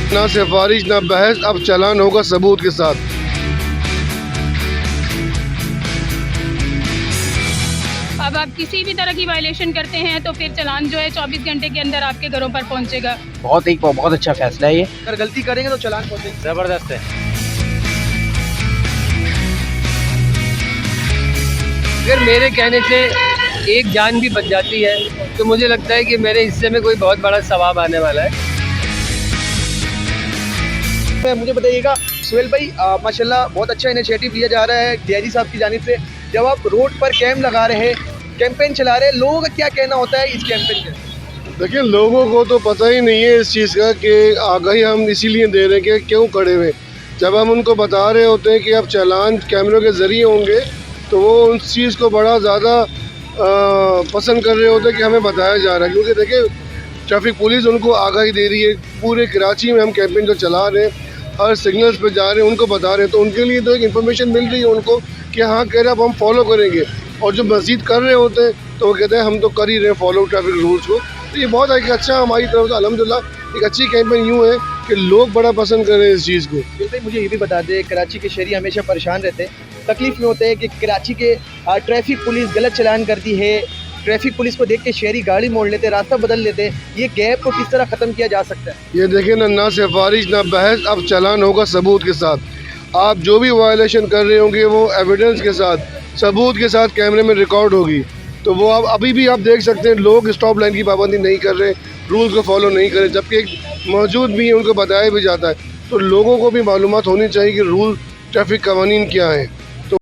ना सिफारिश ना बहस, अब चालान होगा सबूत के साथ। अब आप किसी भी तरह की वायलेशन करते हैं तो फिर चालान जो है 24 घंटे के अंदर आपके घरों पर पहुंचेगा। बहुत अच्छा फैसला है ये। अगर गलती करेंगे तो चालान पहुंचेगा। जबरदस्त है। अगर मेरे कहने से एक जान भी बच जाती है तो मुझे लगता है कि मेरे हिस्से में कोई बहुत बड़ा सवाब आने वाला है। मुझे बताइएगा सुहेल भाई, माशाल्लाह बहुत अच्छा इनिशिएटिव लिया जा रहा है डीआईजी साहब की जानिब से। जब आप रोड पर कैंप लगा रहे हैं, कैंपेन चला रहे हैं, लोगों का क्या कहना होता है इस कैंपेन के? देखिए, लोगों को तो पता ही नहीं है इस चीज़ का कि आगाही हम इसीलिए दे रहे हैं कि क्यों खड़े हुए। जब हम उनको बता रहे होते हैं कि अब चालान कैमरों के ज़रिए होंगे तो वो उस चीज़ को बड़ा ज़्यादा पसंद कर रहे होते हैं कि हमें बताया जा रहा है। क्योंकि देखिए, ट्रैफिक पुलिस उनको आगाही दे रही है। पूरे कराची में हम कैंपेन जो चला रहे हैं, हर सिग्नल्स पे जा रहे हैं, उनको बता रहे हैं, तो उनके लिए तो एक इन्फॉर्मेशन मिल रही है उनको कि हाँ कह रहे अब हम फॉलो करेंगे। और जो मज़ीद कर रहे होते हैं तो वो कहते हैं हम तो कर ही रहे हैं फॉलो ट्रैफिक रूल्स को। तो ये बहुत एक अच्छा हमारी तरफ से अल्हम्दुलिल्लाह एक अच्छी कैंपेन यूँ है कि लोग बड़ा पसंद कर रहे हैं इस चीज़ को। भाई मुझे ये भी बता दें, कराची के शहरी हमेशा परेशान रहते हैं, तकलीफ में होते हैं कि कराची के ट्रैफिक पुलिस गलत चालान करती है। ट्रैफिक पुलिस को देख के शहरी गाड़ी मोड़ लेते, रास्ता बदल लेते। ये गैप को किस तरह ख़त्म किया जा सकता है? ये देखिए ना सिफारिश ना बहस, अब चालान होगा सबूत के साथ। आप जो भी वायलेशन कर रहे होंगे वो एविडेंस के साथ, सबूत के साथ कैमरे में रिकॉर्ड होगी। तो वो आप अभी भी आप देख सकते हैं, लोग स्टॉप लाइन की पाबंदी नहीं कर रहे, रूल्स को फॉलो नहीं कर रहे, जबकि एक मौजूद भी है, उनको बताया भी जाता है। तो लोगों को भी मालूमात होनी चाहिए कि रूल ट्रैफिक कवानीन क्या है।